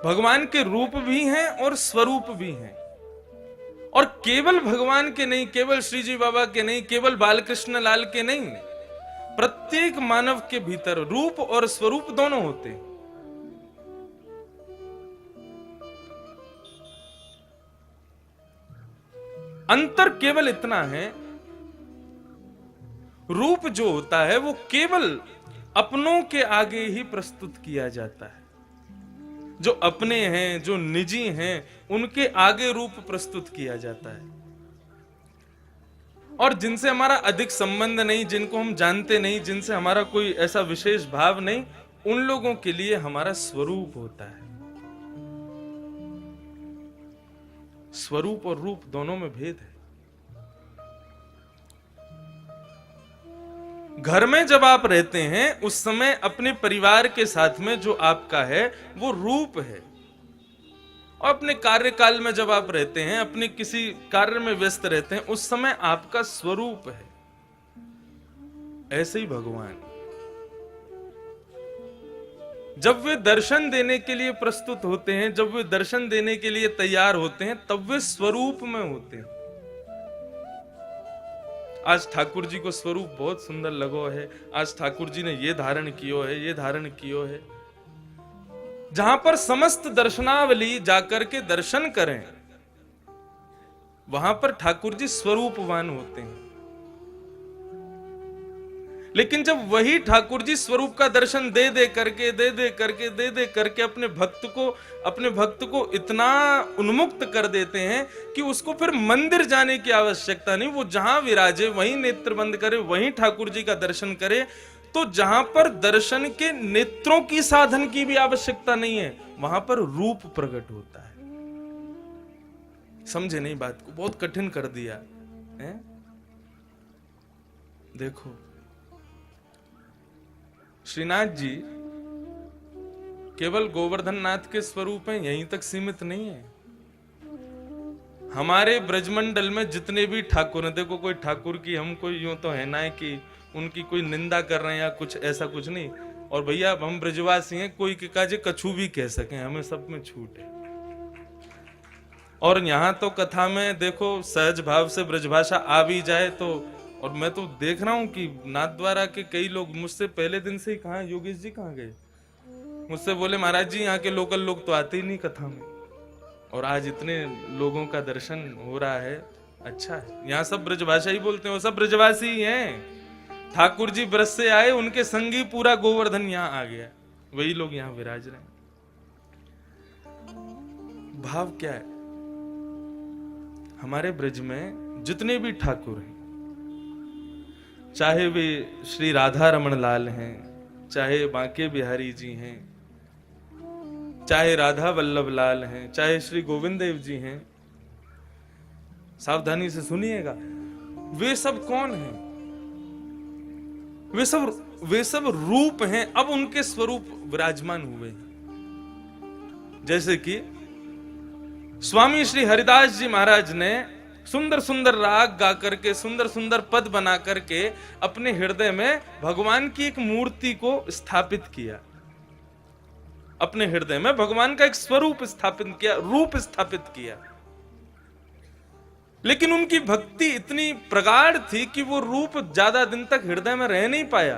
भगवान के रूप भी हैं और स्वरूप भी हैं। और केवल भगवान के नहीं, केवल श्री जी बाबा के नहीं, केवल बालकृष्ण लाल के नहीं, प्रत्येक मानव के भीतर रूप और स्वरूप दोनों होते हैं। अंतर केवल इतना है, रूप जो होता है वो केवल अपनों के आगे ही प्रस्तुत किया जाता है। जो अपने हैं, जो निजी हैं, उनके आगे रूप प्रस्तुत किया जाता है। और जिनसे हमारा अधिक संबंध नहीं, जिनको हम जानते नहीं, जिनसे हमारा कोई ऐसा विशेष भाव नहीं, उन लोगों के लिए हमारा स्वरूप होता है। स्वरूप और रूप दोनों में भेद है। घर में जब आप रहते हैं उस समय अपने परिवार के साथ में जो आपका है वो रूप है, और अपने कार्यकाल में जब आप रहते हैं, अपने किसी कार्य में व्यस्त रहते हैं, उस समय आपका स्वरूप है। ऐसे ही भगवान जब वे दर्शन देने के लिए प्रस्तुत होते हैं, जब वे दर्शन देने के लिए तैयार होते हैं, तब वे स्वरूप में होते हैं। आज ठाकुर जी को स्वरूप बहुत सुंदर लगो है, आज ठाकुर जी ने ये धारण कियो है, ये धारण कियो है। जहां पर समस्त दर्शनावली जाकर के दर्शन करें, वहां पर ठाकुर जी स्वरूपवान होते हैं। लेकिन जब वही ठाकुर जी स्वरूप का दर्शन दे दे करके अपने भक्त को इतना उन्मुक्त कर देते हैं कि उसको फिर मंदिर जाने की आवश्यकता नहीं, वो जहां विराजे वहीं नेत्र बंद करे, वहीं ठाकुर जी का दर्शन करे। तो जहां पर दर्शन के नेत्रों की साधन की भी आवश्यकता नहीं है, वहां पर रूप प्रकट होता है। समझे नहीं बात को? बहुत कठिन कर दिया है? देखो, श्रीनाथ जी केवल गोवर्धन नाथ के स्वरूप हैं, यहीं तक सीमित नहीं है। हमारे ब्रजमंडल में जितने भी ठाकुर हैं, देखो कोई ठाकुर की हम कोई यूं तो है ना है कि उनकी कोई निंदा कर रहे हैं या कुछ ऐसा कुछ नहीं। और भैया हम ब्रजवासी हैं, कोई के काजे कछु भी कह सकें, हमें सब में छूट है। और यहां तो कथा में देखो सहज भाव से ब्रजभाषा आ भी जाए तो, और मैं तो देख रहा हूं कि नाथद्वारा के कई लोग मुझसे पहले दिन से ही, कहा योगेश जी कहाँ गए, मुझसे बोले महाराज जी यहाँ के लोकल लोग तो आते ही नहीं कथा में, और आज इतने लोगों का दर्शन हो रहा है। अच्छा है, यहाँ सब ब्रजभाषा ही बोलते हैं, वो सब ब्रजवासी ही हैं। ठाकुर जी ब्रज से आए, उनके संगी पूरा गोवर्धन यहाँ आ गया, वही लोग यहाँ विराज रहे हैं। भाव क्या है? हमारे ब्रज में जितने भी ठाकुर हैं, चाहे वे श्री राधा रमन लाल हैं, चाहे बांके बिहारी जी हैं, चाहे राधा वल्लभ लाल हैं, चाहे श्री गोविंद देव जी हैं, सावधानी से सुनिएगा, वे सब कौन हैं? वे सब रूप हैं। अब उनके स्वरूप विराजमान हुए हैं। जैसे कि स्वामी श्री हरिदास जी महाराज ने सुंदर सुंदर राग गा करके, सुंदर सुंदर पद बना करके अपने हृदय में भगवान की एक मूर्ति को स्थापित किया। अपने हृदय में भगवान का एक स्वरूप स्थापित किया, रूप स्थापित किया। लेकिन उनकी भक्ति इतनी प्रगाढ़ थी कि वो रूप ज्यादा दिन तक हृदय में रह नहीं पाया,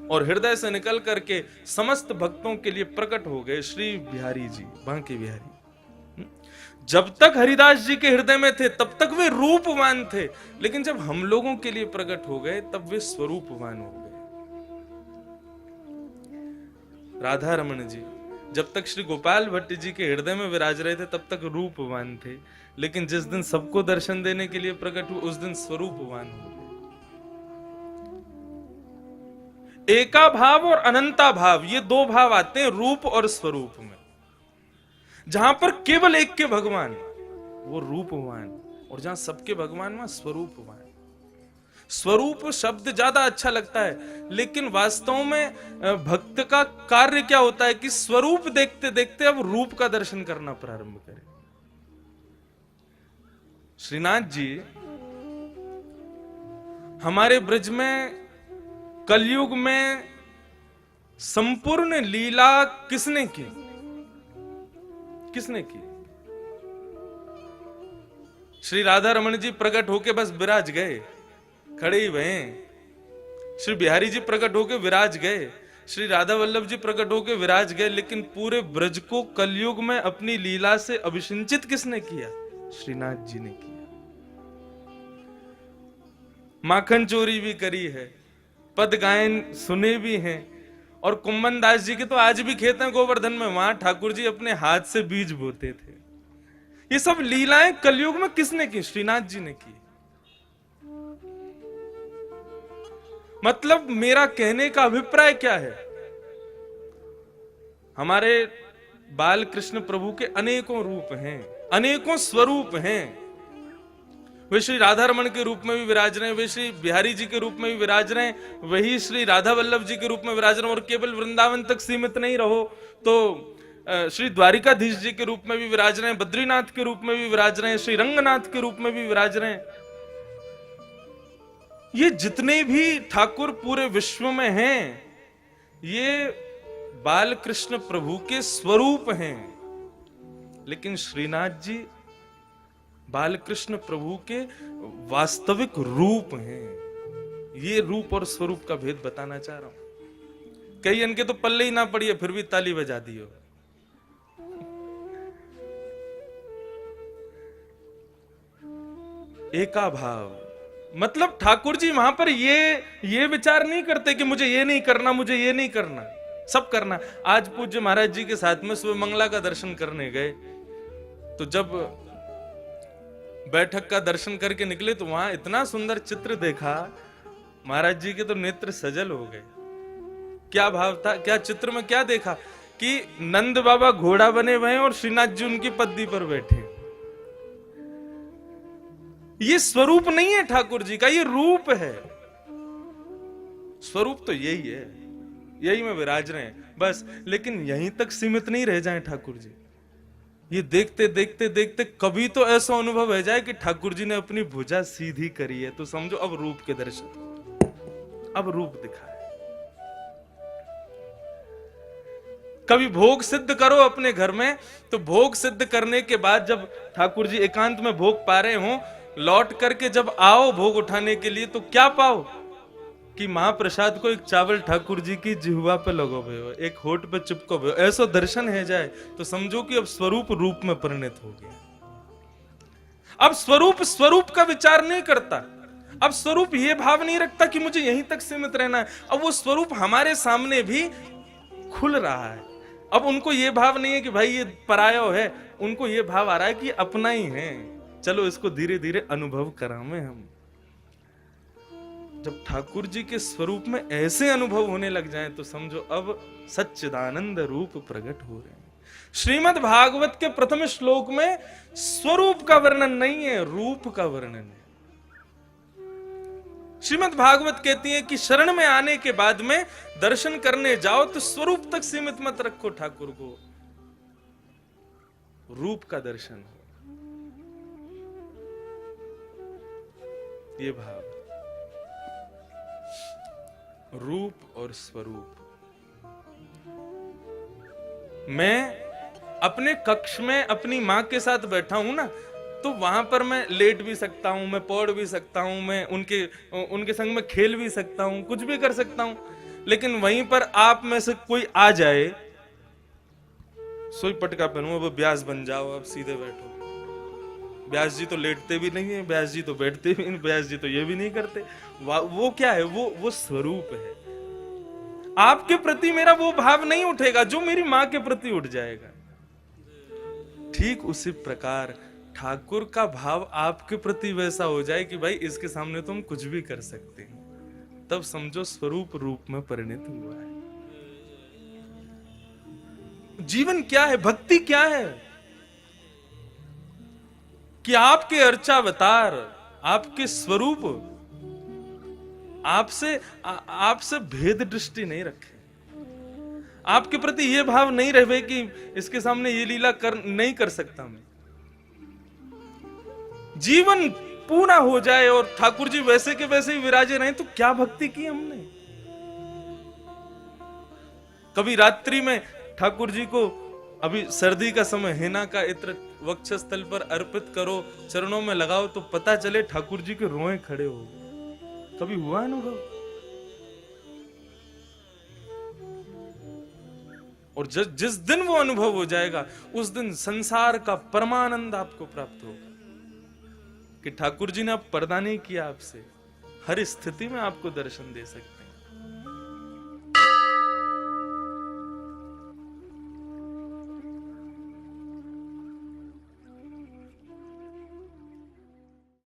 और हृदय से निकल करके समस्त भक्तों के लिए प्रकट हो गए श्री बिहारी जी, बांके बिहारी। जब तक हरिदास जी के हृदय में थे तब तक वे रूपवान थे, लेकिन जब हम लोगों के लिए प्रकट हो गए तब वे स्वरूपवान हो गए। राधा रमन जी जब तक श्री गोपाल भट्ट जी के हृदय में विराज रहे थे तब तक रूपवान थे, लेकिन जिस दिन सबको दर्शन देने के लिए प्रकट हुए उस दिन स्वरूपवान हो गए। एका भाव और अनंता भाव, ये दो भाव आते हैं रूप और स्वरूप में। जहां पर केवल एक के भगवान वो रूपवान, और जहां सबके भगवान वहां स्वरूपवान। स्वरूप शब्द ज्यादा अच्छा लगता है, लेकिन वास्तव में भक्त का कार्य क्या होता है कि स्वरूप देखते देखते अब रूप का दर्शन करना प्रारंभ करें। श्रीनाथ जी हमारे ब्रज में कलयुग में संपूर्ण लीला किसने की? किसने की? श्री राधा रमन जी प्रकट होके बस विराज गए, खड़े ही भये। श्री बिहारी जी प्रकट होके विराज गए, श्री राधा वल्लभ जी प्रकट होके विराज गए, लेकिन पूरे ब्रज को कलयुग में अपनी लीला से अभिषिंचित किसने किया? श्रीनाथ जी ने किया। माखन चोरी भी करी है, पद गायन सुने भी हैं, और कुम्मन दास जी के तो आज भी खेत हैं गोवर्धन में, वहां ठाकुर जी अपने हाथ से बीज बोते थे। ये सब लीलाएं कलयुग में किसने की? श्रीनाथ जी ने की। मतलब मेरा कहने का अभिप्राय क्या है? हमारे बाल कृष्ण प्रभु के अनेकों रूप हैं, अनेकों स्वरूप हैं। वे श्री राधा रमन के रूप में भी विराज रहे हैं, वे श्री बिहारी जी के रूप में भी विराज रहे हैं, वही श्री राधा वल्लभ जी के रूप में विराज रहे हैं। और केवल वृंदावन तक सीमित नहीं रहो तो श्री द्वारिकाधीश जी के रूप में भी विराज रहे हैं, बद्रीनाथ के रूप में भी विराज रहे हैं, श्री रंगनाथ के रूप में भी विराज रहे हैं। ये जितने भी ठाकुर पूरे विश्व में हैं, ये बाल कृष्ण प्रभु के स्वरूप हैं। लेकिन श्रीनाथ जी बालकृष्ण प्रभु के वास्तविक रूप हैं। ये रूप और स्वरूप का भेद बताना चाह रहा हूं। कई इनके तो पल्ले ही ना पड़ी, फिर भी ताली बजा दी हो। एका भाव मतलब ठाकुर जी वहां पर ये विचार नहीं करते कि मुझे ये नहीं करना, मुझे ये नहीं करना, सब करना। आज पूज्य महाराज जी के साथ में सुबह मंगला का दर्शन करने गए, तो जब बैठक का दर्शन करके निकले तो वहां इतना सुंदर चित्र देखा, महाराज जी के तो नेत्र सजल हो गए। क्या भाव था, क्या चित्र में क्या देखा कि नंद बाबा घोड़ा बने हुए हैं और श्रीनाथ जी उनकी पद्दी पर बैठे। ये स्वरूप नहीं है ठाकुर जी का, ये रूप है। स्वरूप तो यही है, यही में विराज रहे हैं बस। लेकिन यहीं तक सीमित नहीं रह जाएं ठाकुर जी। ये देखते देखते देखते कभी तो ऐसा अनुभव हो जाए कि ठाकुर जी ने अपनी भुजा सीधी करी है, तो समझो अब रूप के दर्शन, अब रूप दिखा है। कभी भोग सिद्ध करो अपने घर में, तो भोग सिद्ध करने के बाद जब ठाकुर जी एकांत में भोग पा रहे हो, लौट करके जब आओ भोग उठाने के लिए, तो क्या पाओ कि महाप्रसाद को एक चावल ठाकुर जी की जिह्वा पे लगो भयो, एक होठ पे चिपको भयो, ऐसा दर्शन है जाए तो समझो कि अब स्वरूप रूप में परिणत हो गया। अब स्वरूप स्वरूप का विचार नहीं करता, अब स्वरूप ये भाव नहीं रखता कि मुझे यहीं तक सीमित रहना है। अब वो स्वरूप हमारे सामने भी खुल रहा है। अब उनको ये भाव नहीं है कि भाई ये पराया है, उनको ये भाव आ रहा है कि अपना ही है, चलो इसको धीरे धीरे अनुभव करावें हम। जब ठाकुर जी के स्वरूप में ऐसे अनुभव होने लग जाएं, तो समझो अब सच्चिदानंद रूप प्रकट हो रहे हैं। श्रीमद् भागवत के प्रथम श्लोक में स्वरूप का वर्णन नहीं है, रूप का वर्णन है। श्रीमद् भागवत कहती है कि शरण में आने के बाद में दर्शन करने जाओ तो स्वरूप तक सीमित मत रखो ठाकुर को, रूप का दर्शन हो। ये भाव, रूप और स्वरूप। मैं अपने कक्ष में अपनी मां के साथ बैठा हूं ना, तो वहां पर मैं लेट भी सकता हूं, मैं पौड़ भी सकता हूं, मैं उनके संग में खेल भी सकता हूं, कुछ भी कर सकता हूं। लेकिन वहीं पर आप में से कोई आ जाए, सोई पटका पहनो, अब ब्यास बन जाओ, अब सीधे बैठो। व्यास जी तो लेटते भी नहीं है, व्यास जी तो बैठते भी नहीं, व्यास जी तो ये भी नहीं करते। वो क्या है, वो स्वरूप है। आपके प्रति मेरा वो भाव नहीं उठेगा जो मेरी मां के प्रति उठ जाएगा। ठीक उसी प्रकार ठाकुर का भाव आपके प्रति वैसा हो जाए कि भाई इसके सामने तो हम कुछ भी कर सकते हैं, तब समझो स्वरूप रूप में परिणत हुआ है। जीवन क्या है, भक्ति क्या है कि आपके अर्चावतार, आपके स्वरूप आपसे भेद दृष्टि नहीं रखे, आपके प्रति यह भाव नहीं रहे कि इसके सामने ये लीला नहीं कर सकता मैं। जीवन पूरा हो जाए और ठाकुर जी वैसे के वैसे ही विराजे रहे, तो क्या भक्ति की हमने। कभी रात्रि में ठाकुर जी को अभी सर्दी का समय, हेना का इत्र वक्षस्थल पर अर्पित करो, चरणों में लगाओ, तो पता चले ठाकुर जी के रोए खड़े हो गए। कभी हुआ अनुभव? और जिस दिन वो अनुभव हो जाएगा, उस दिन संसार का परमानंद आपको प्राप्त होगा कि ठाकुर जी ने अब पर्दा नहीं किया आपसे, हर स्थिति में आपको दर्शन दे सकते।